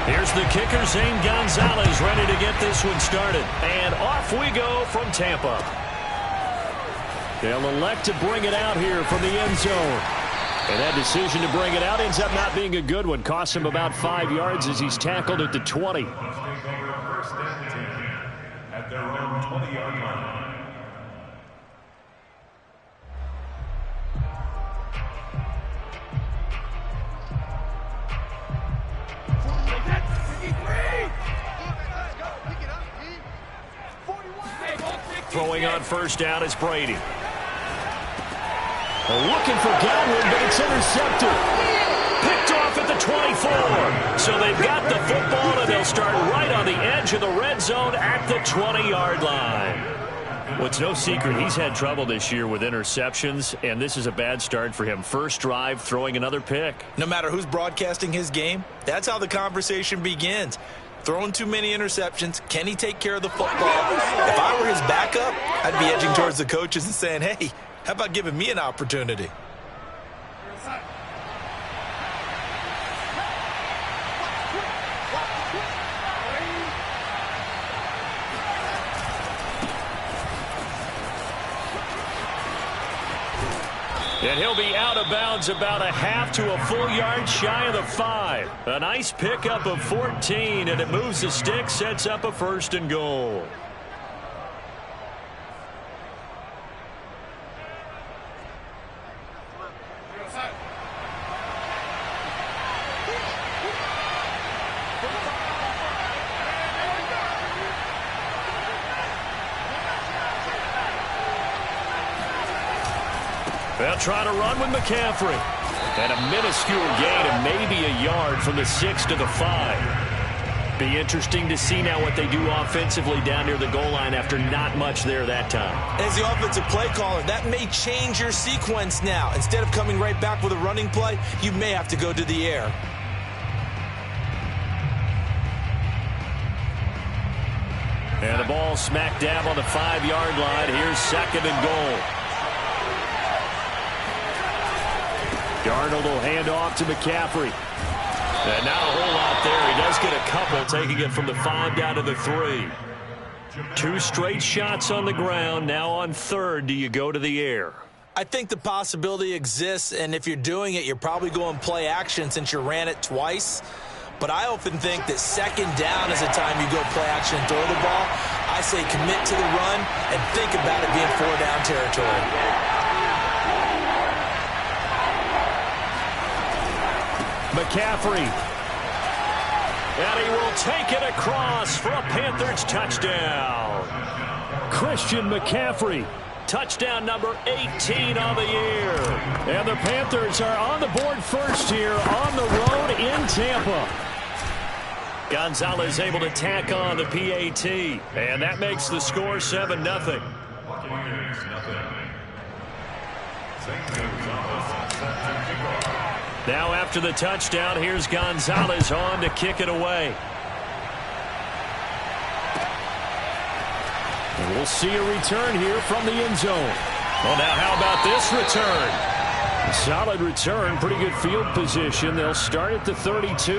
Here's the kicker, Zane Gonzalez, ready to get this one started. And off we go from Tampa. They'll elect to bring it out here from the end zone. And that decision to bring it out ends up not being a good one. Costs him about 5 yards as he's tackled at the 20. At their own 20-yard line. Throwing on first down is Brady. Looking for Godwin, but it's intercepted. Picked off at the 24. So they've got the football, and they'll start right on the edge of the red zone at the 20-yard line. Well, it's no secret he's had trouble this year with interceptions, and this is a bad start for him. First drive, throwing another pick. No matter who's broadcasting his game, that's how the conversation begins. Throwing too many interceptions. Can he take care of the football? If I were his backup, I'd be edging towards the coaches and saying, hey, how about giving me an opportunity? And he'll be out of bounds about a half to a full yard shy of the 5. A nice pickup of 14, and it moves the stick, sets up a 1st and goal. They'll try to run with McCaffrey. And a minuscule gain of maybe a yard from the 6 to the 5. Be interesting to see now what they do offensively down near the goal line after not much there that time. As the offensive play caller, that may change your sequence now. Instead of coming right back with a running play, you may have to go to the air. And the ball smack dab on the 5-yard line. Here's 2nd and goal. Darnold will hand off to McCaffrey. And not a whole lot there. He does get a couple, taking it from the 5 down to the 3. 2 straight shots on the ground. Now on 3rd, do you go to the air? I think the possibility exists, and if you're doing it, you're probably going play action since you ran it twice. But I often think that 2nd down is the time you go play action and throw the ball. I say commit to the run and think about it being 4-down territory. McCaffrey. And he will take it across for a Panthers touchdown. Christian McCaffrey. Touchdown number 18 on the year. And the Panthers are on the board first here on the road in Tampa. Gonzalez able to tack on the PAT. And that makes the score 7-0. Now after the touchdown, here's Gonzalez on to kick it away. And we'll see a return here from the end zone. Well, now how about this return? A solid return, pretty good field position. They'll start at the 32.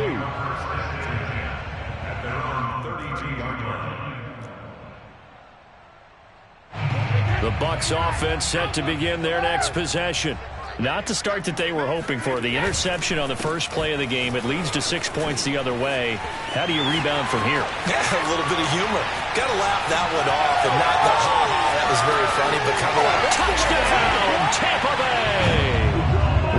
The Bucs offense set to begin their next possession. Not the start that they were hoping for. The interception on the first play of the game. It leads to 6 points the other way. How do you rebound from here? Yeah, a little bit of humor. Got to laugh that one off and not the ha-ha. That was very funny, but kind of like touchdown, Tampa Bay.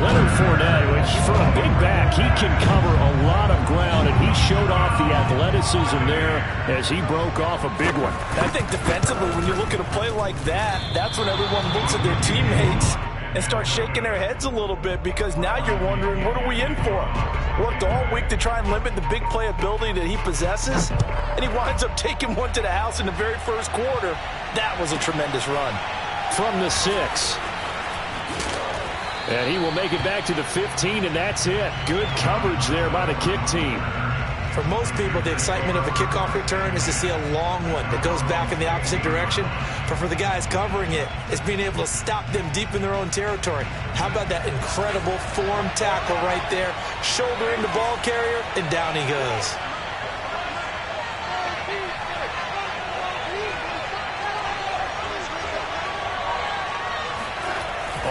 Leonard Fournette, which for a big back, he can cover a lot of ground, and he showed off the athleticism there as he broke off a big one. I think defensively, when you look at a play like that, that's when everyone looks at their teammates and start shaking their heads a little bit, because now you're wondering, what are we in for? Worked all week to try and limit the big play ability that he possesses, and he winds up taking one to the house in the very first quarter. That was a tremendous run. From the 6. And he will make it back to the 15, and that's it. Good coverage there by the kick team. For most people, the excitement of a kickoff return is to see a long one that goes back in the opposite direction. But for the guys covering it, it's being able to stop them deep in their own territory. How about that incredible form tackle right there? Shoulder into ball carrier, and down he goes.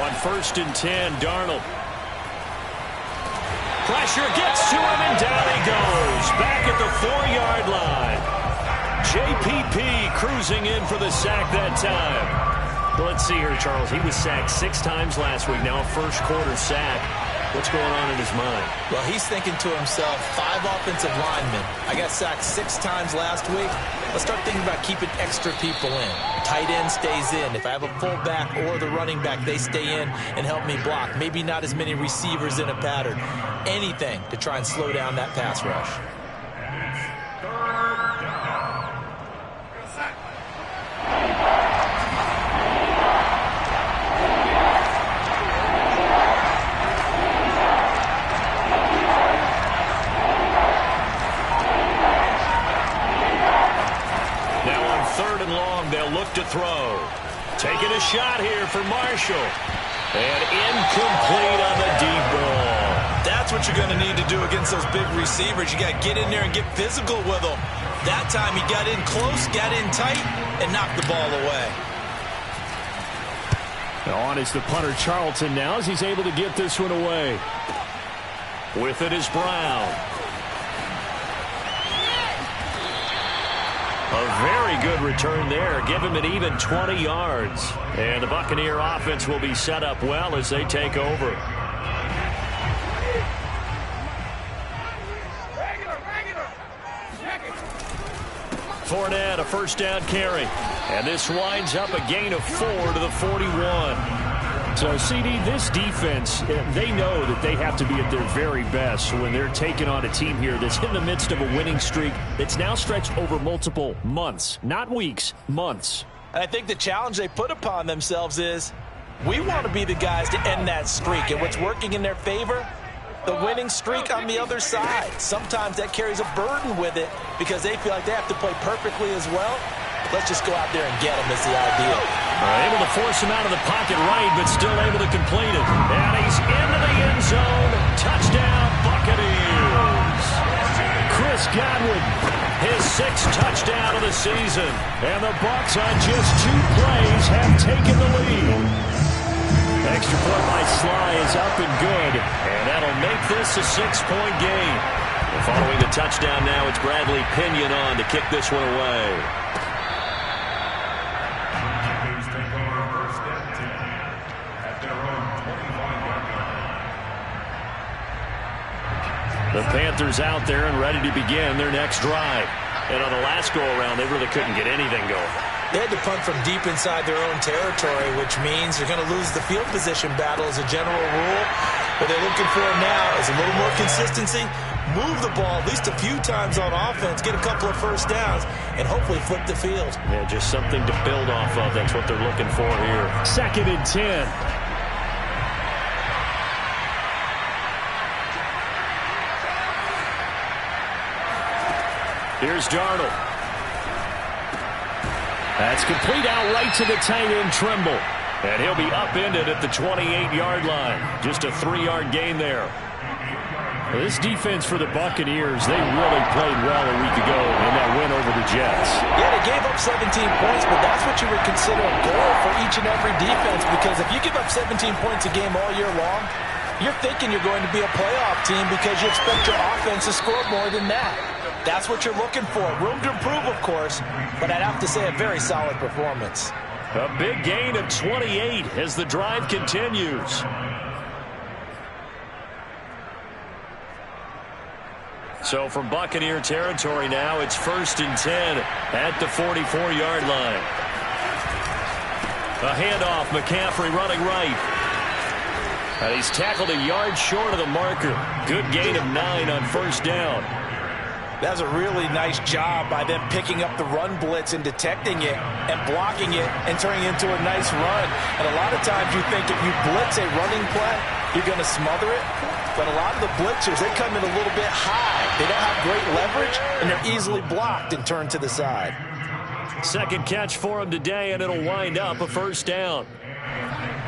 on 1st and 10, Darnold. Pressure gets to him, and down he goes. Back at the 4-yard line. JPP cruising in for the sack that time. Let's see here, Charles. He was sacked 6 times last week. Now a first-quarter sack. What's going on in his mind? Well, he's thinking to himself, 5 offensive linemen. I got sacked 6 times last week. Let's start thinking about keeping extra people in. Tight end stays in. If I have a fullback or the running back, they stay in and help me block. Maybe not as many receivers in a pattern. Anything to try and slow down that pass rush. To throw. Taking a shot here for Marshall. And incomplete on the deep ball. That's what you're going to need to do against those big receivers. You got to get in there and get physical with them. That time he got in close, got in tight, and knocked the ball away. On is the punter Charlton now as he's able to get this one away. With it is Brown. A very good return there. Give him an even 20 yards. And the Buccaneer offense will be set up well as they take over. Fournette, a first down carry. And this winds up a gain of 4 to the 41. So, CD, this defense, they know that they have to be at their very best when they're taking on a team here that's in the midst of a winning streak that's now stretched over multiple months, not weeks, months. And I think the challenge they put upon themselves is we want to be the guys to end that streak. And what's working in their favor? The winning streak on the other side. Sometimes that carries a burden with it because they feel like they have to play perfectly as well. Let's just go out there and get him is the idea. Able to force him out of the pocket right, but still able to complete it. And he's into the end zone. Touchdown, Buccaneers. Chris Godwin, his 6th touchdown of the season. And the Bucs on just 2 plays have taken the lead. Extra point by Sly is up and good. And that'll make this a 6-point game. And following the touchdown now, it's Bradley Pinion on to kick this one away. The Panthers out there and ready to begin their next drive. And on the last go-around, they really couldn't get anything going. They had to punt from deep inside their own territory, which means they're going to lose the field position battle as a general rule. What they're looking for now is a little more consistency, move the ball at least a few times on offense, get a couple of first downs, and hopefully flip the field. Yeah, just something to build off of. That's what they're looking for here. 2nd and 10. Here's Darnold. That's complete out right to the tight end, Trimble. And he'll be upended at the 28-yard line. Just a 3-yard gain there. This defense for the Buccaneers, they really played well a week ago in that win over the Jets. Yeah, they gave up 17 points, but that's what you would consider a goal for each and every defense, because if you give up 17 points a game all year long, you're thinking you're going to be a playoff team because you expect your offense to score more than that. That's what you're looking for. Room to improve, of course, but I'd have to say a very solid performance. A big gain of 28 as the drive continues. So from Buccaneer territory now, it's 1st and 10 at the 44-yard line. A handoff, McCaffrey running right. And he's tackled a yard short of the marker. Good gain of 9 on 1st down. That's a really nice job by them picking up the run blitz and detecting it and blocking it and turning it into a nice run. And a lot of times you think if you blitz a running play, you're going to smother it. But a lot of the blitzers, they come in a little bit high. They don't have great leverage, and they're easily blocked and turned to the side. 2nd catch for him today, and it'll wind up a 1st down.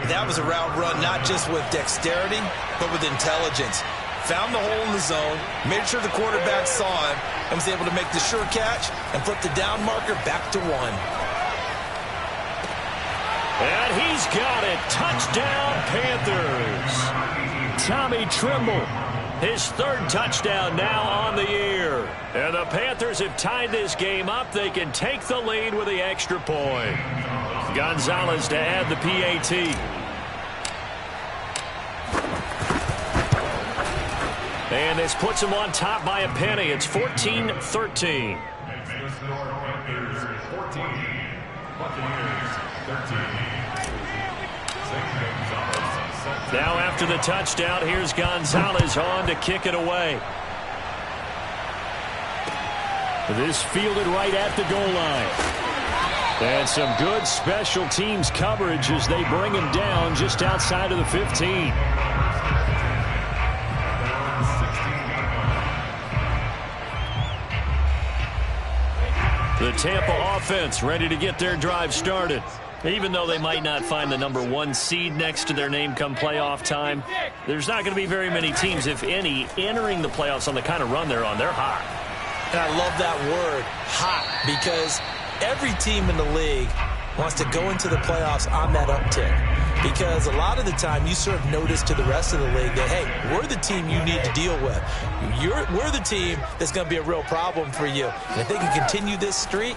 That was a route run not just with dexterity, but with intelligence. Found the hole in the zone, made sure the quarterback saw him, and was able to make the sure catch and flip the down marker back to 1. And he's He's got it. Touchdown, Panthers. Tommy Tremble, his third touchdown now on the year. And the Panthers have tied this game up. They can take the lead with the extra point. Gonzalez to add the PAT. And this puts him on top by a penny. It's 14-13. Now after the touchdown, here's Gonzalez on to kick it away. This fielded right at the goal line. And some good special teams coverage as they bring him down just outside of the 15. The Tampa offense ready to get their drive started. Even though they might not find the #1 seed next to their name come playoff time, there's not going to be very many teams, if any, entering the playoffs on the kind of run they're on. They're hot. And I love that word, hot, because every team in the league wants to go into the playoffs on that uptick. Because a lot of the time you serve notice to the rest of the league that, hey, we're the team you need to deal with. We're the team that's going to be a real problem for you. And if they can continue this streak,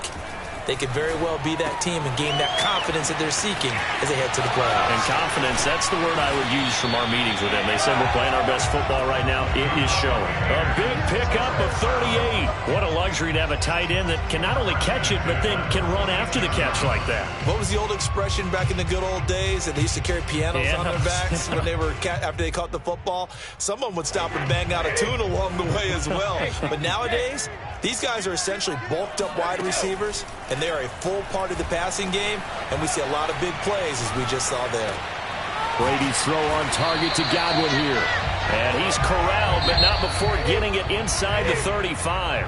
they could very well be that team and gain that confidence that they're seeking as they head to the playoffs. And confidence, that's the word I would use from our meetings with them. They said we're playing our best football right now. It is showing. A big pickup of 38. What a luxury to have a tight end that can not only catch it, but then can run after the catch like that. What was the old expression back in the good old days that they used to carry pianos on their backs when they were after they caught the football? Someone would stop and bang out a tune along the way as well. But nowadays, these guys are essentially bulked up wide receivers, and they are a full part of the passing game, and we see a lot of big plays as we just saw there. Brady's throw on target to Godwin here. And he's corralled, but not before getting it inside the 35.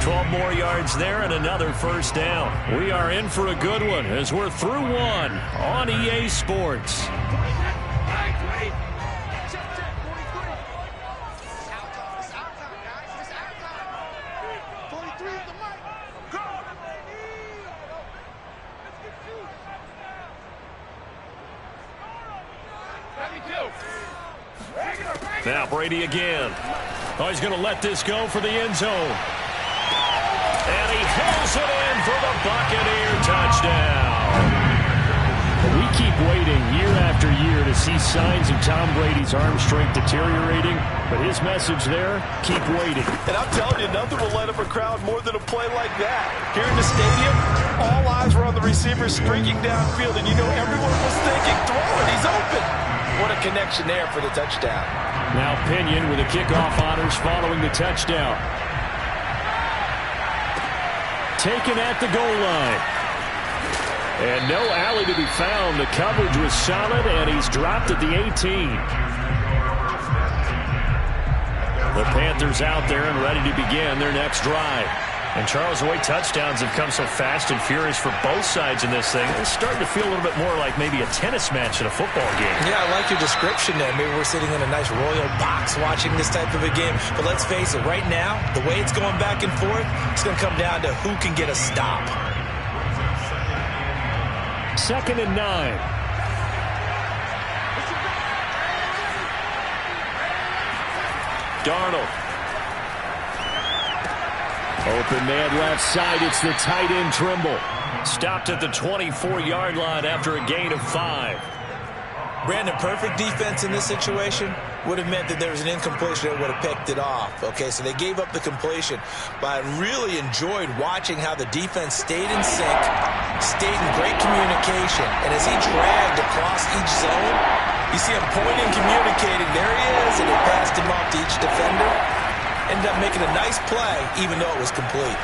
12 more yards there and another first down. We are in for a good one as we're through one on EA Sports. Now Brady again. Oh, he's going to let this go for the end zone. And he hauls it in for the Buccaneer touchdown. We keep waiting year after year to see signs of Tom Brady's arm strength deteriorating, but his message there, keep waiting. And I'm telling you, nothing will light up a crowd more than a play like that. Here in the stadium, all eyes were on the receiver streaking downfield, and you know everyone was thinking, throw it, he's open. What a connection there for the touchdown. Now Pinion with the kickoff honors following the touchdown. Taken at the goal line. And no alley to be found. The coverage was solid, and he's dropped at the 18. The Panthers out there and ready to begin their next drive. And Charles, the way touchdowns have come so fast and furious for both sides in this thing, it's starting to feel a little bit more like maybe a tennis match in a football game. Yeah, I like your description there. Maybe we're sitting in a nice royal box watching this type of a game. But let's face it, right now, the way it's going back and forth, it's going to come down to who can get a stop. 2nd and 9. Darnold. Open man left side. It's the tight end Trimble. Stopped at the 24-yard line after a gain of 5. Brandon, perfect defense in this situation would have meant that there was an incompletion that would have picked it off. Okay, so they gave up the completion. But I really enjoyed watching how the defense stayed in sync, stayed in great communication. And as he dragged across each zone, you see him pointing, communicating. There he is, and he passed him off to each defender. Ended up making a nice play, even though it was complete.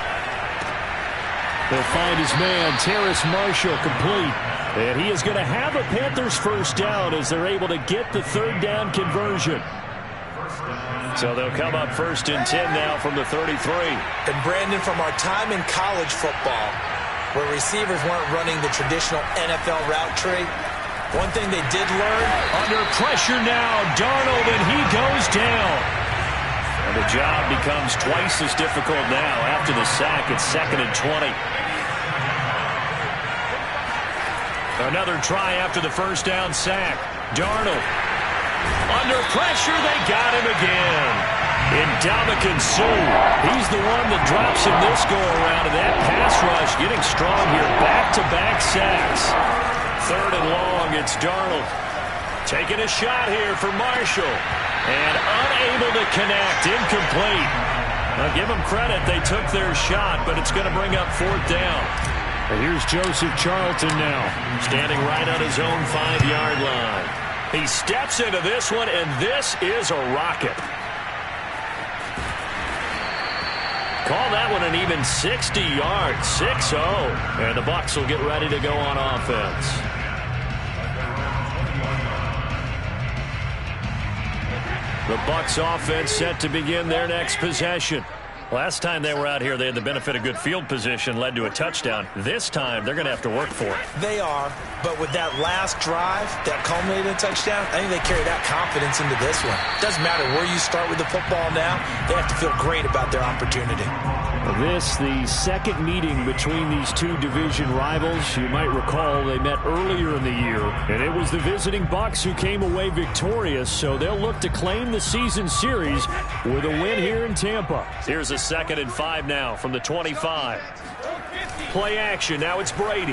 They'll find his man, Terrace Marshall, complete. And he is going to have a Panthers first down as they're able to get the third down conversion. So they'll come up 1st and 10 now from the 33. And Brandon, from our time in college football, where receivers weren't running the traditional NFL route tree, one thing they did learn. Under pressure now, Darnold, and he goes down. And the job becomes twice as difficult now after the sack. It's 2nd and 20. Another try after the first down sack. Darnold. Under pressure, they got him again. Ndamukong Suh. He's the one that drops him this go-around, and that pass rush getting strong here. Back-to-back sacks. Third and long, it's Darnold. Taking a shot here for Marshall. And unable to connect. Incomplete. Now, give them credit. They took their shot, but it's going to bring up fourth down. And here's Joseph Charlton now. Standing right on his own 5-yard line. He steps into this one, and this is a rocket. Call that one an even 60 yards. 6-0. And the Bucs will get ready to go on offense. The Bucs offense set to begin their next possession. Last time they were out here, they had the benefit of good field position, led to a touchdown. This time, they're going to have to work for it. They are, but with that last drive that culminated in a touchdown, I think they carry that confidence into this one. Doesn't matter where you start with the football now, they have to feel great about their opportunity. This, the second meeting between these two division rivals. You might recall they met earlier in the year, and it was the visiting Bucs who came away victorious, so they'll look to claim the season series with a win here in Tampa. Here's a 2nd and 5 now from the 25. Play action. Now it's Brady.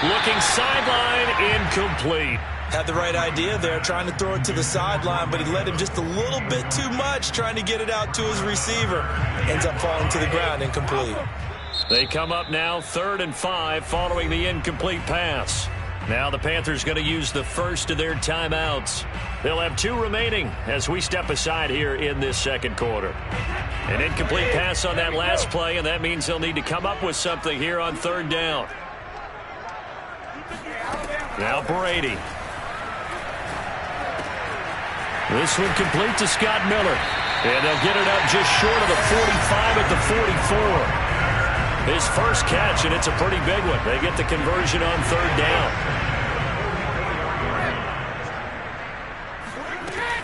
Looking sideline, incomplete. Had the right idea there, trying to throw it to the sideline, but he led him just a little bit too much, trying to get it out to his receiver. Ends up falling to the ground, incomplete. They come up now 3rd and 5 following the incomplete pass. Now the Panthers going to use the first of their timeouts. They'll have 2 remaining as we step aside here in this second quarter. An incomplete pass on that last play, and that means they'll need to come up with something here on 3rd down. Now Brady. This one complete to Scott Miller. And they'll get it up just short of the 45 at the 44. His first catch, and it's a pretty big one. They get the conversion on 3rd down.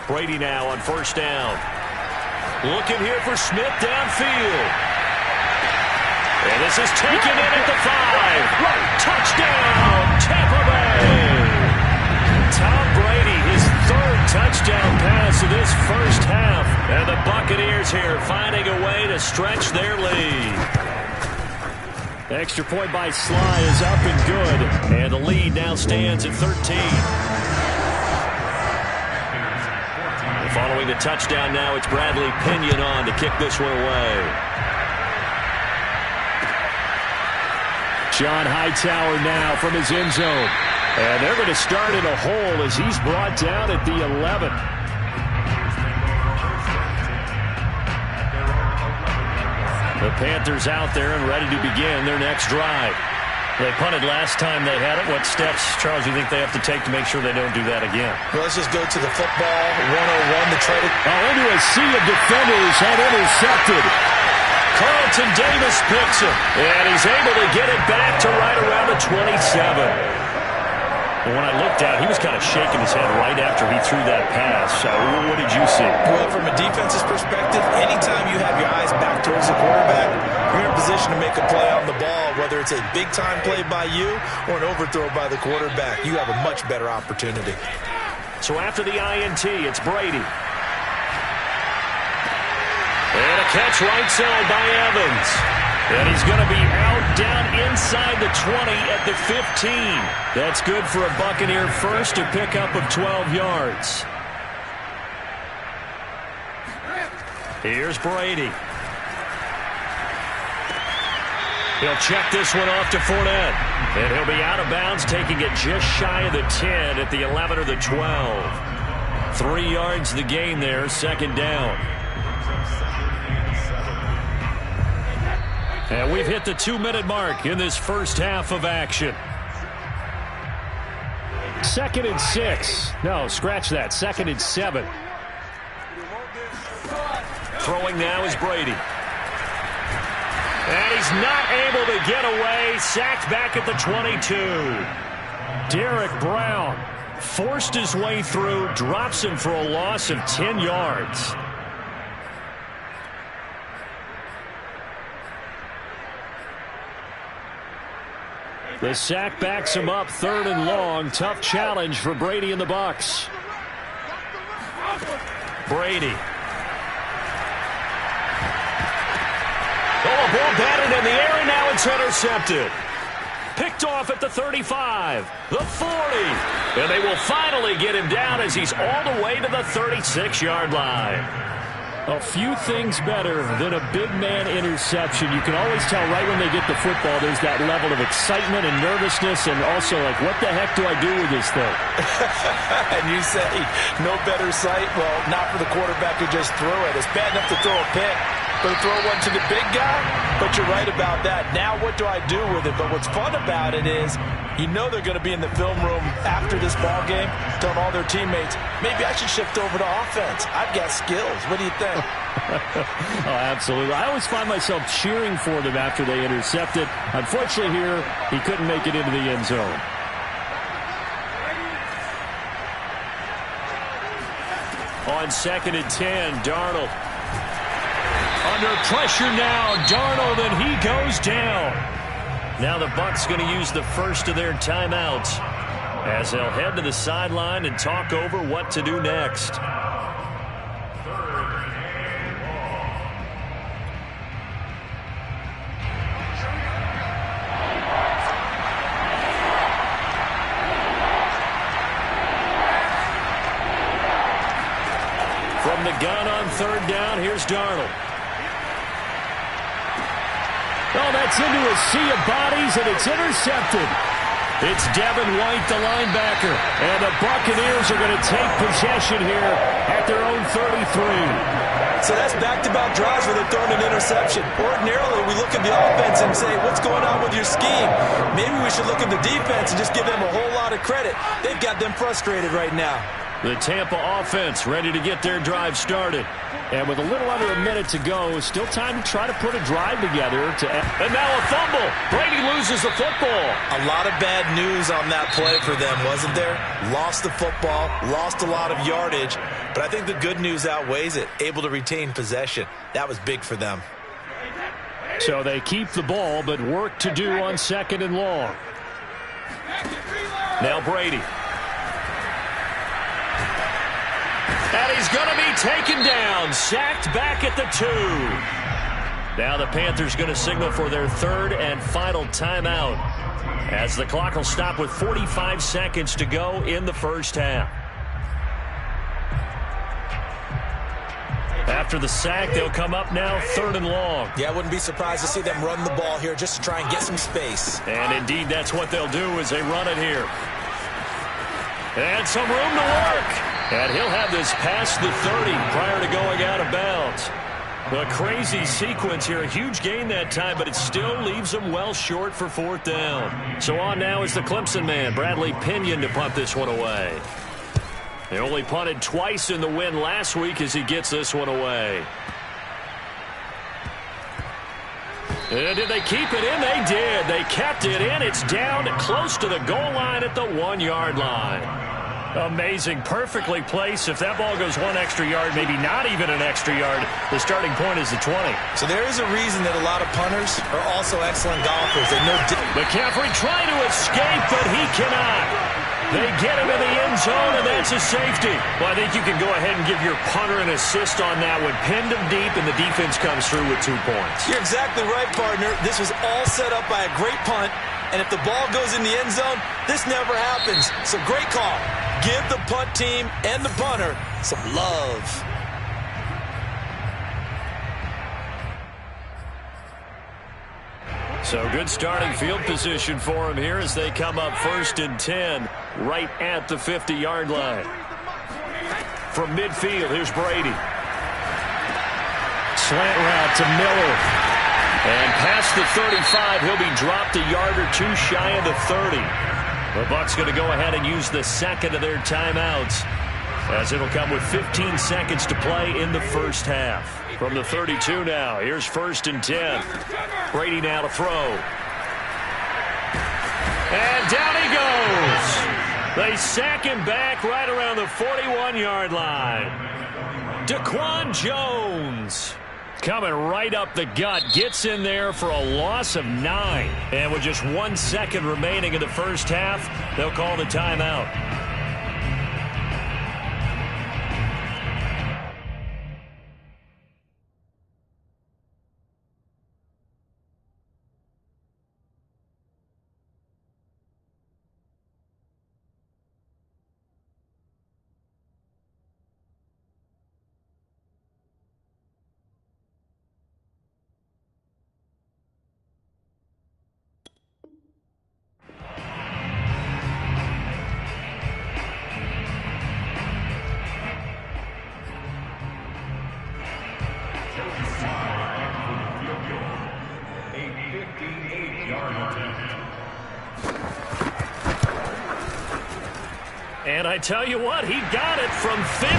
Brady now on 1st down. Looking here for Smith downfield. And this is taken in at the 5. Touchdown, Tampa Bay. Tom Brady, his 3rd touchdown pass of this first half. And the Buccaneers here finding a way to stretch their lead. Extra point by Sly is up and good. And the lead now stands at 13. And following the touchdown now, it's Bradley Pinion on to kick this one away. John Hightower now from his end zone. And they're going to start in a hole as he's brought down at the 11. The Panthers out there and ready to begin their next drive. They punted last time they had it. What steps, Charles, do you think they have to take to make sure they don't do that again? Well, let's just go to the football 101 to try to... Into a sea of defenders and intercepted. Carlton Davis picks him, and he's able to get it back to right around the 27. When I looked out, he was kind of shaking his head right after he threw that pass. What did you see? Well, from a defense's perspective, anytime you have your eyes back towards the quarterback, you're in a position to make a play on the ball, whether it's a big-time play by you or an overthrow by the quarterback. You have a much better opportunity. So after the INT, it's Brady. And a catch right side by Evans. And he's going to be out down inside the 20 at the 15. That's good for a Buccaneer first, a pickup of 12 yards. Here's Brady. He'll check this one off to Fournette. And he'll be out of bounds, taking it just shy of the 10 at the 11 or the 12. 3 yards the gain there, 2nd down. And we've hit the 2-minute mark in this first half of action. 2nd and 6. No, scratch that. 2nd and 7. Throwing now is Brady. And he's not able to get away. Sacked back at the 22. Derek Brown forced his way through, drops him for a loss of 10 yards. The sack backs him up, 3rd and long. Tough challenge for Brady and the Bucs. Brady. Oh, a ball batted in the air, and now it's intercepted. Picked off at the 35, the 40. And they will finally get him down as he's all the way to the 36-yard line. A few things better than a big man interception. You can always tell right when they get the football, there's that level of excitement and nervousness, and also like, what the heck do I do with this thing? And you say, no better sight? Well, not for the quarterback who just threw it. It's bad enough to throw a pick, but to throw one to the big guy? But you're right about that. Now what do I do with it? But what's fun about it is, you know they're going to be in the film room after this ball game, telling all their teammates, maybe I should shift over to offense. I've got skills. What do you think? Oh, absolutely. I always find myself cheering for them after they intercepted. Unfortunately here, he couldn't make it into the end zone. On 2nd and 10, Darnold. Under pressure now, Darnold, and he goes down. Now the Bucs going to use the first of their timeouts as they'll head to the sideline and talk over what to do next. From the gun on 3rd down, here's Darnold. Oh, that's into a sea of bodies, and it's intercepted. It's Devin White, the linebacker, and the Buccaneers are going to take possession here at their own 33. So that's back-to-back drives where they're throwing an interception. Ordinarily, we look at the offense and say, what's going on with your scheme? Maybe we should look at the defense and just give them a whole lot of credit. They've got them frustrated right now. The Tampa offense ready to get their drive started. And with a little under a minute to go, still time to try to put a drive together. And now a fumble. Brady loses the football. A lot of bad news on that play for them, wasn't there? Lost the football, lost a lot of yardage, but I think the good news outweighs it. Able to retain possession. That was big for them. So they keep the ball, but work to do on 2nd and long. Now Brady. And he's going to be taken down, sacked back at the 2. Now the Panthers going to signal for their 3rd and final timeout as the clock will stop with 45 seconds to go in the first half. After the sack, they'll come up now 3rd and long. Yeah, I wouldn't be surprised to see them run the ball here just to try and get some space. And indeed, that's what they'll do as they run it here. And some room to work. And he'll have this past the 30 prior to going out of bounds. A crazy sequence here. A huge gain that time, but it still leaves them well short for 4th down. So on now is the Clemson man, Bradley Pinion, to punt this one away. They only punted twice in the win last week as he gets this one away. And did they keep it in? They did. They kept it in. It's down close to the goal line at the 1-yard line. Amazing. Perfectly placed. If that ball goes 1 extra yard, maybe not even an extra yard, the starting point is the 20. So there is a reason that a lot of punters are also excellent golfers. They know McCaffrey trying to escape, but he cannot. They get him in the end zone, and that's a safety. Well, I think you can go ahead and give your punter an assist on that one. Pinned him deep, and the defense comes through with 2 points. You're exactly right, partner. This was all set up by a great punt, and if the ball goes in the end zone, this never happens. So great call. Give the punt team and the punter some love. So good starting field position for him here as they come up 1st and 10 right at the 50-yard line. From midfield, here's Brady. Slant route to Miller. And past the 35, he'll be dropped a yard or 2 shy of the 30. The Bucs going to go ahead and use the 2nd of their timeouts as it'll come with 15 seconds to play in the first half. From the 32 now, here's 1st and 10. Brady now to throw. And down he goes. They sack him back right around the 41-yard line. Daquan Jones. coming right up the gut. Gets in there for a loss of 9. And with just 1 second remaining in the first half, they'll call the timeout. And I tell you what, he got it from 58.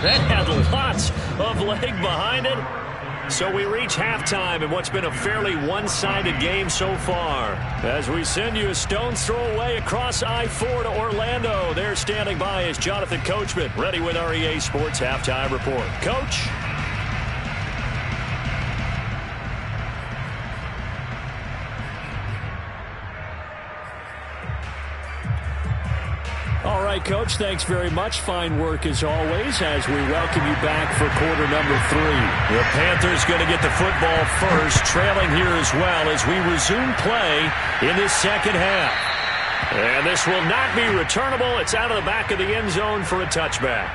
That had lots of leg behind it. So we reach halftime in what's been a fairly one-sided game so far. As we send you a stone's throw away across I-4 to Orlando. There standing by is Jonathan Coachman, ready with our EA Sports Halftime Report. Coach? All right, Coach, thanks very much. Fine work as always as we welcome you back for quarter number 3. The Panthers going to get the football first, trailing here as well as we resume play in this second half. And this will not be returnable. It's out of the back of the end zone for a touchback.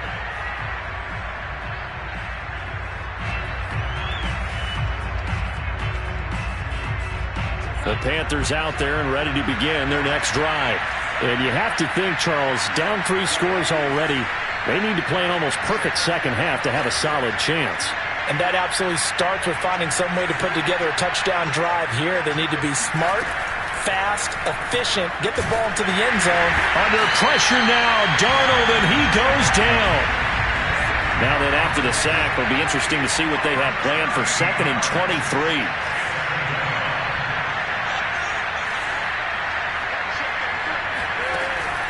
The Panthers out there and ready to begin their next drive. And you have to think, Charles, down 3 scores already. They need to play an almost perfect second half to have a solid chance. And that absolutely starts with finding some way to put together a touchdown drive here. They need to be smart, fast, efficient, get the ball into the end zone. Under pressure now, Darnold, and he goes down. Now then, after the sack, it'll be interesting to see what they have planned for 2nd and 23.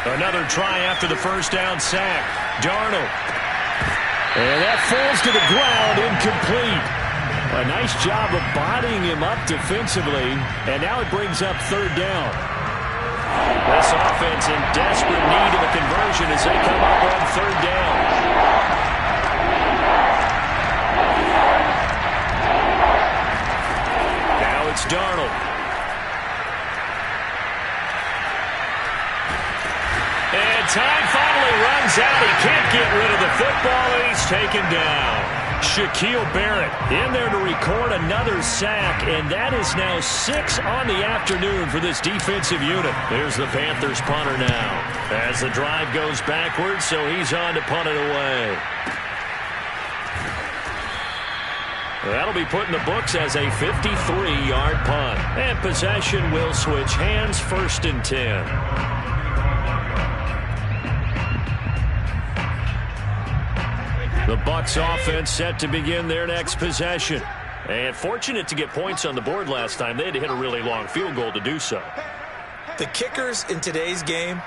Another try after the first down sack. Darnold. And that falls to the ground, incomplete. A nice job of bodying him up defensively, and now it brings up 3rd down. This offense in desperate need of a conversion as they come up on 3rd down. Now it's Darnold. And time finally runs out. He can't get rid of the football, and he's taken down. Shaquille Barrett in there to record another sack, and that is now 6 on the afternoon for this defensive unit. There's the Panthers punter now as the drive goes backwards, so he's on to punt it away. That'll be put in the books as a 53-yard punt. And possession will switch hands, 1st and 10. The Bucs offense set to begin their next possession. And fortunate to get points on the board last time. They had to hit a really long field goal to do so. The kickers in today's game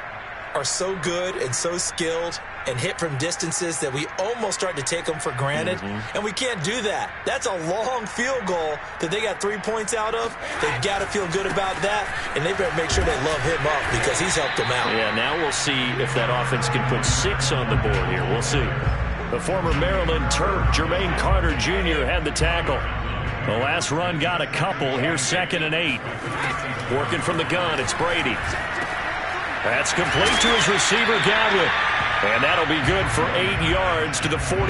are so good and so skilled and hit from distances that we almost start to take them for granted. And we can't do that. That's a long field goal that they got 3 points out of. They've got to feel good about that, and they better make sure they love him up because he's helped them out. Yeah, now we'll see if that offense can put 6 on the board here. We'll see. The former Maryland Terp, Jermaine Carter Jr., had the tackle. The last run got a couple. Here's 2nd and 8. Working from the gun, it's Brady. That's complete to his receiver, Godwin. And that'll be good for 8 yards to the 45.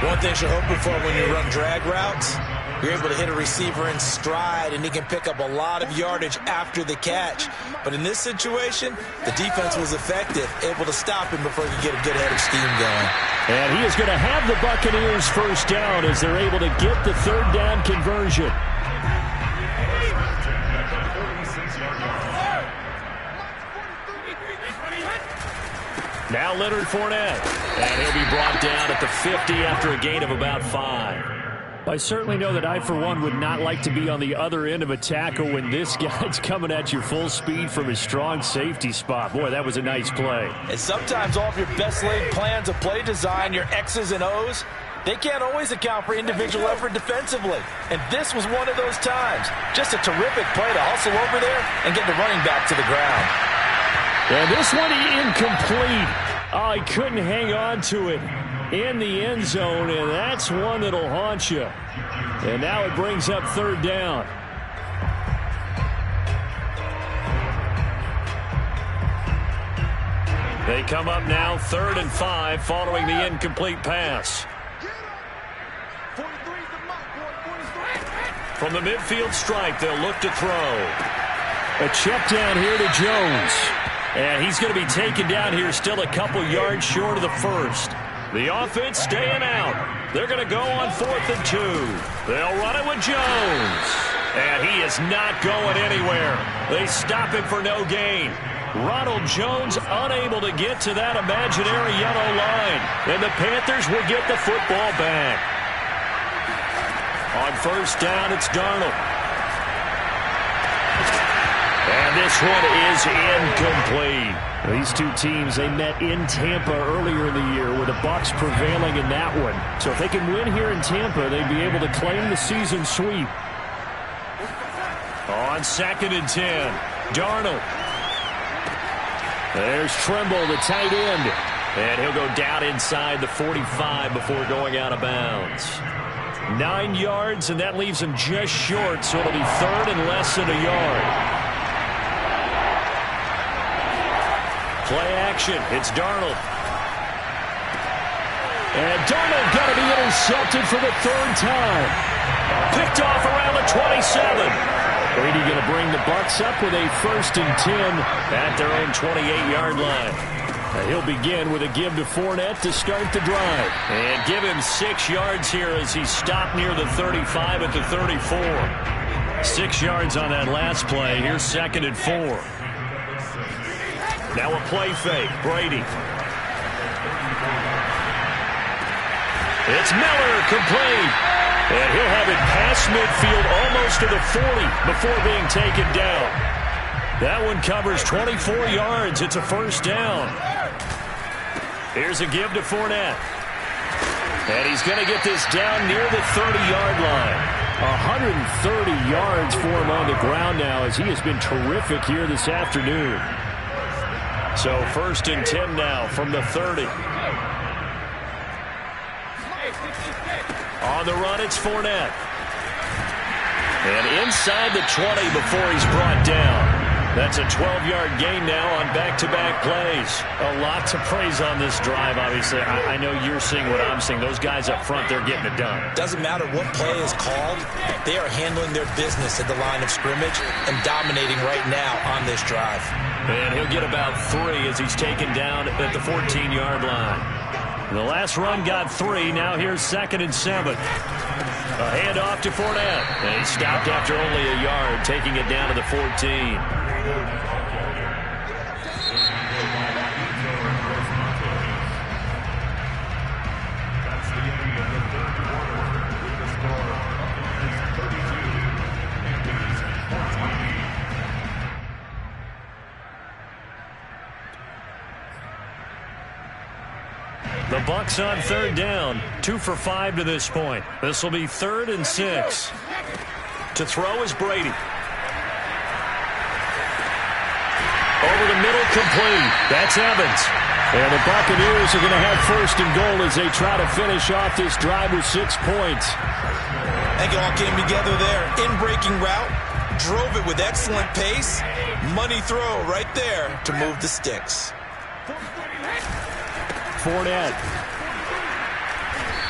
One thing you're hoping for when you run drag routes, you're able to hit a receiver in stride, and he can pick up a lot of yardage after the catch. But in this situation, the defense was effective, able to stop him before he could get a good head of steam going. And he is going to have the Buccaneers 1st down as they're able to get the 3rd down conversion. Now Leonard Fournette, and he'll be brought down at the 50 after a gain of about 5. I certainly know that I, for one, would not like to be on the other end of a tackle when this guy's coming at you full speed from his strong safety spot. Boy, that was a nice play. And sometimes all of your best laid plans of play design, your X's and O's, They can't always account for individual effort defensively, and this was one of those times. Just a terrific play to hustle over there and get the running back to the ground. And this one incomplete. Oh, he couldn't hang on to it in the end zone, and that's one that'll haunt you. And now it brings up third down. They come up now 3rd and 5 following the incomplete pass. From the midfield stripe, they'll look to throw. A check down here to Jones. And he's going to be taken down here still a couple yards short of the first. The offense staying out. They're going to go on 4th and 2. They'll run it with Jones. And he is not going anywhere. They stop him for no gain. Ronald Jones unable to get to that imaginary yellow line. And the Panthers will get the football back. On first down, it's Darnold. And this one is incomplete. These two teams, they met in Tampa earlier in the year with the Bucs prevailing in that one. So if they can win here in Tampa, they'd be able to claim the season sweep. On 2nd and 10, Darnold. There's Tremble, the tight end. And he'll go down inside the 45 before going out of bounds. 9 yards, and that leaves him just short, so it'll be 3rd and less than a yard. Play action. It's Darnold. And Darnold got to be intercepted for the 3rd time. Picked off around the 27. Brady going to bring the Bucs up with a 1st and 10 at their own 28-yard line. He'll begin with a give to Fournette to start the drive. And give him 6 yards here as he stopped near the 35 at the 34. 6 yards on that last play. Here's 2nd and 4. Now a play fake. Brady. It's Miller, complete. And he'll have it past midfield almost to the 40 before being taken down. That one covers 24 yards. It's a 1st down. Here's a give to Fournette. And he's going to get this down near the 30-yard line. 130 yards for him on the ground now as he has been terrific here this afternoon. So 1st and 10 now from the 30. On the run, it's Fournette. And inside the 20 before he's brought down. That's a 12-yard gain now on back-to-back plays. A lot to praise on this drive, obviously. I know you're seeing what I'm seeing. Those guys up front, they're getting it done. Doesn't matter what play is called. They are handling their business at the line of scrimmage and dominating right now on this drive. And he'll get about 3 as he's taken down at the 14-yard line. The last run got 3. Now here's 2nd and 7. A handoff to Fournette. And he stopped after only a yard, taking it down to the 14. The Bucs on 3rd down, 2 for 5 to this point. This will be 3rd and 6. To throw is Brady. Over the middle, complete. That's Evans. And the Buccaneers are going to have 1st and goal as they try to finish off this drive with 6 points. I think it all came together there. In-breaking route, drove it with excellent pace. Money throw right there to move the sticks. Fournette.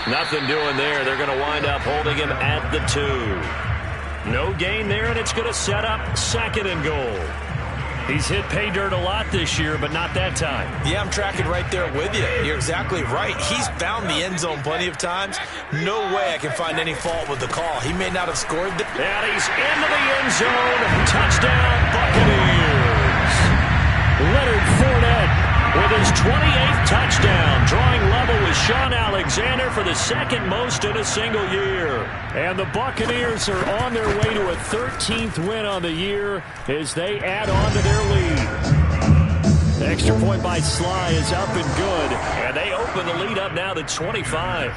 Nothing doing there. They're going to wind up holding him at the 2. No gain there, and it's going to set up 2nd and goal. He's hit pay dirt a lot this year, but not that time. Yeah, I'm tracking right there with you. You're exactly right. He's found the end zone plenty of times. No way I can find any fault with the call. He may not have scored. And he's into the end zone. Touchdown, Buccaneers. Leonard Fournette with his 28th touchdown, drawing level with Sean Alexander for the 2nd most in a single year. And the Buccaneers are on their way to a 13th win on the year as they add on to their lead. extra point by Sly is up and good. And they open the lead up now to 25.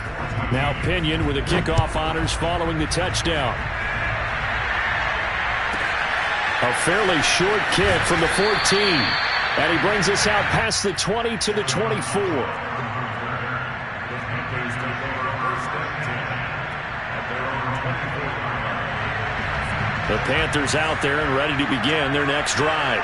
Now Pinion with the kickoff honors following the touchdown. A fairly short kick from the 14. And he brings us out past the 20 to the 24. The Panthers out there and ready to begin their next drive.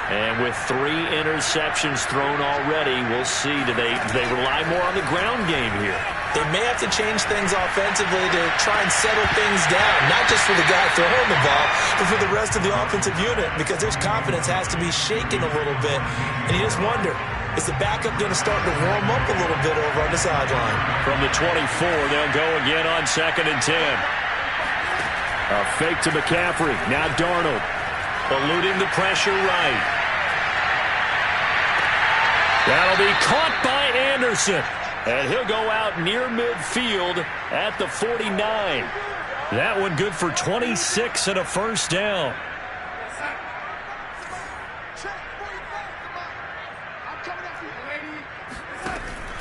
And with 3 interceptions thrown already, we'll see. Do they rely more on the ground game here? They may have to change things offensively to try and settle things down, not just for the guy throwing the ball, but for the rest of the offensive unit, because their confidence has to be shaken a little bit. And you just wonder, is the backup going to start to warm up a little bit over on the sideline? From the 24, they'll go again on 2nd and 10. A fake to McCaffrey. Now Darnold. Eluding the pressure right. That'll be caught by Anderson. And he'll go out near midfield at the 49. That one good for 26 and a first down.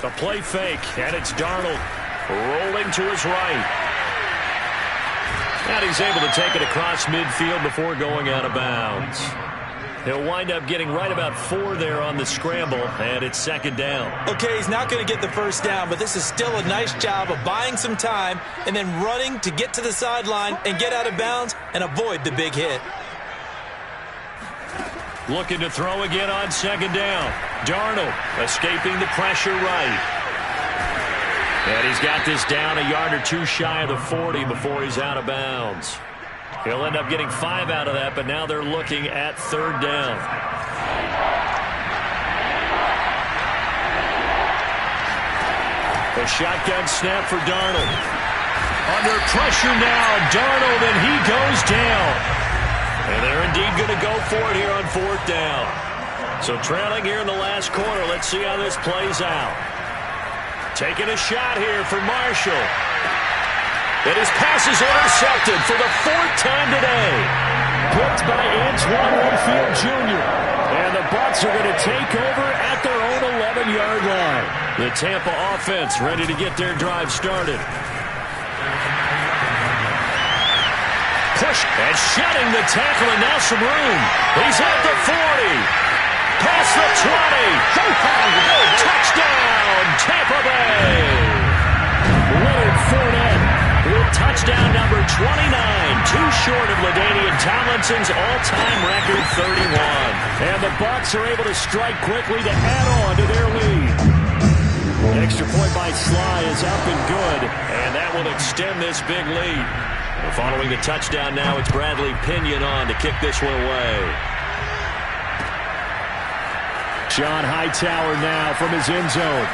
The play fake, and it's Darnold rolling to his right. And he's able to take it across midfield before going out of bounds. He'll wind up getting right about 4 there on the scramble, and it's 2nd down. Okay, he's not going to get the first down, but this is still a nice job of buying some time and then running to get to the sideline and get out of bounds and avoid the big hit. Looking to throw again on 2nd down. Darnold escaping the pressure right. And he's got this down a yard or 2 shy of the 40 before he's out of bounds. He'll end up getting 5 out of that, but now they're looking at 3rd down. A shotgun snap for Darnold. Under pressure now, Darnold, and he goes down. And they're indeed going to go for it here on 4th down. So trailing here in the last quarter, let's see how this plays out. Taking a shot here for Marshall. And his pass is intercepted for the 4th time today. Picked by Antoine Winfield Jr. And the Bucs are going to take over at their own 11-yard line. The Tampa offense ready to get their drive started. Push and shutting the tackle, and now some room. He's at the 40. Past the 20. Touchdown, Tampa Bay. Leonard Fournette with touchdown number 29. Too short of LaDainian Tomlinson's all-time record 31. And the Bucs are able to strike quickly to add on to their lead. Extra point by Sly is up and good, and that will extend this big lead. Following the touchdown now, it's Bradley Pinion on to kick this one away. John Hightower now from his end zone.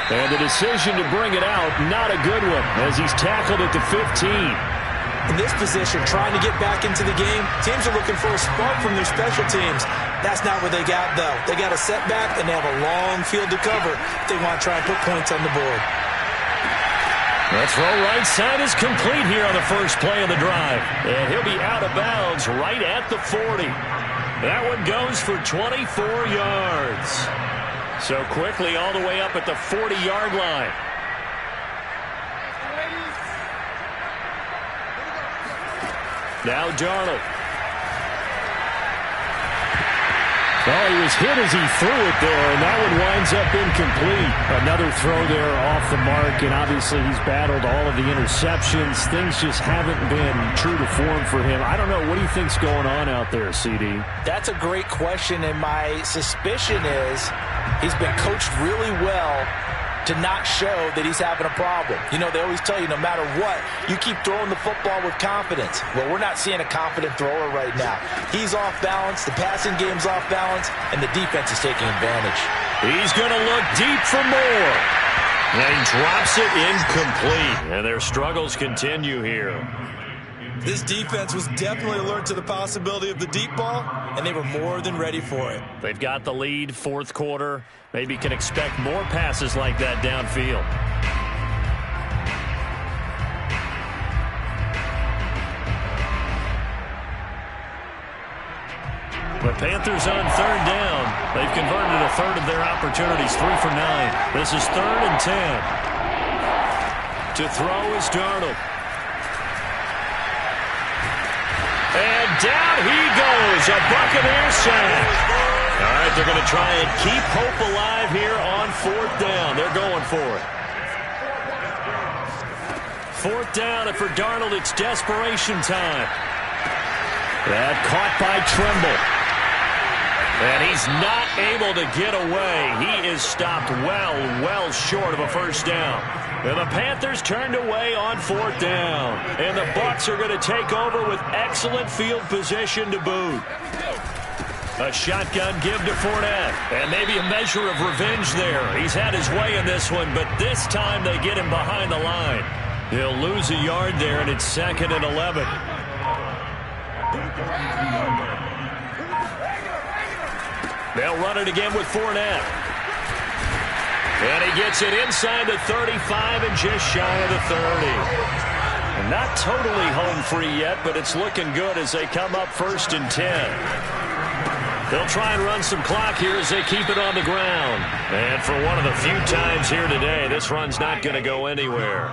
And the decision to bring it out, not a good one, as he's tackled at the 15. In this position, trying to get back into the game, teams are looking for a spark from their special teams. That's not what they got, though. They got a setback, and they have a long field to cover if they want to try and put points on the board. The throw right side is complete here on the first play of the drive. And he'll be out of bounds right at the 40. That one goes for 24 yards. So quickly all the way up at the 40-yard line. Now Darnold. Well, he was hit as he threw it there, and that one winds up incomplete. Another throw there off the mark, and obviously he's battled all of the interceptions. Things just haven't been true to form for him. I don't know. What do you think's going on out there, CD? That's a great question, and my suspicion is he's been coached really well to not show that he's having a problem. You know, they always tell you no matter what, you keep throwing the football with confidence. Well, we're not seeing a confident thrower right now. He's off balance, the passing game's off balance, and the defense is taking advantage. He's going to look deep for more. And he drops it incomplete. And their struggles continue here. This defense was definitely alert to the possibility of the deep ball, and they were more than ready for it. They've got the lead, 4th quarter. Maybe can expect more passes like that downfield. The Panthers on 3rd down. They've converted a third of their opportunities, 3 for 9. This is 3rd and 10. To throw is Darnold. And down he goes, a Buccaneer sack. All right, they're going to try and keep hope alive here on 4th down. They're going for it. 4th down, and for Darnold, it's desperation time. That caught by Trimble. And he's not able to get away. He is stopped well short of a first down. And the Panthers turned away on 4th down. And the Bucs are going to take over with excellent field position to boot. A shotgun give to Fournette. And maybe a measure of revenge there. He's had his way in this one, but this time they get him behind the line. He'll lose a yard there, and it's 2nd and 11. They'll run it again with Fournette. And he gets it inside the 35 and just shy of the 30. And not totally home free yet, but it's looking good as they come up 1st and 10. They'll try and run some clock here as they keep it on the ground. And for one of the few times here today, this run's not going to go anywhere.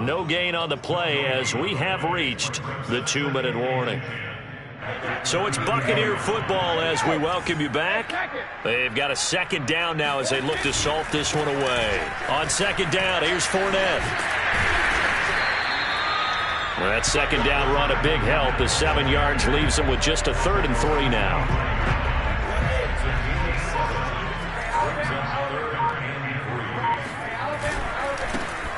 No gain on the play as we have reached the 2-minute warning. So it's Buccaneer football as we welcome you back. They've got a 2nd down now as they look to salt this one away. On 2nd down, here's Fournette. Well, that 2nd down run a big help as 7 yards leaves them with just a 3rd and 3 now.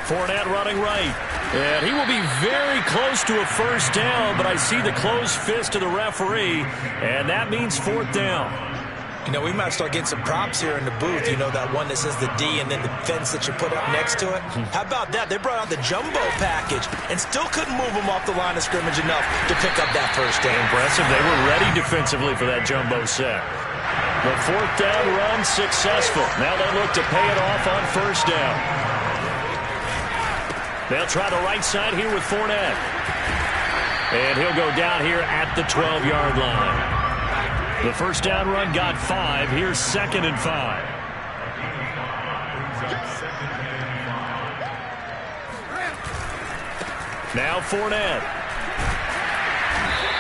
Fournette running right. And he will be very close to a first down, but I see the closed fist of the referee, and that means 4th down. You know, we might start getting some props here in the booth. You know, that one that says the D and then the fence that you put up next to it. How about that? They brought out the jumbo package and still couldn't move them off the line of scrimmage enough to pick up that first down. Impressive. They were ready defensively for that jumbo sack. The 4th down run successful. Now they look to pay it off on first down. They'll try the right side here with Fournette. And he'll go down here at the 12-yard line. The first down run got 5. Here's 2nd and 5. Now Fournette.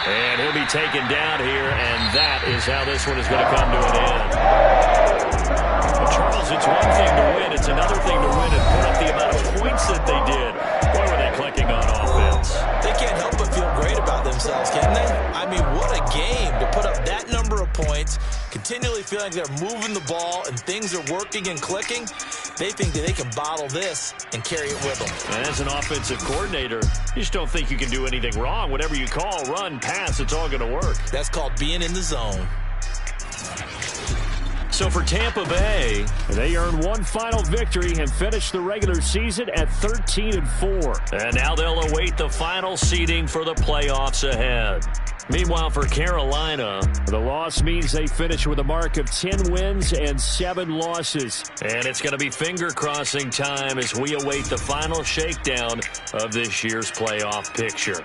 And he'll be taken down here, and that is how this one is going to come to an end. Well, Charles, it's one thing to win. It's another thing to win and put up the amount of points that they did. Boy, were they clicking on offense. They can't help but feel great about themselves, can they? I mean, what a game to put up that number of points, continually feeling like they're moving the ball and things are working and clicking. They think that they can bottle this and carry it with them. And as an offensive coordinator, you just don't think you can do anything wrong. Whatever you call, run, pass, it's all going to work. That's called being in the zone. So for Tampa Bay, they earn one final victory and finish the regular season at 13-4. And now they'll await the final seeding for the playoffs ahead. Meanwhile, for Carolina, the loss means they finish with a mark of 10 wins and 7 losses. And it's going to be finger-crossing time as we await the final shakedown of this year's playoff picture.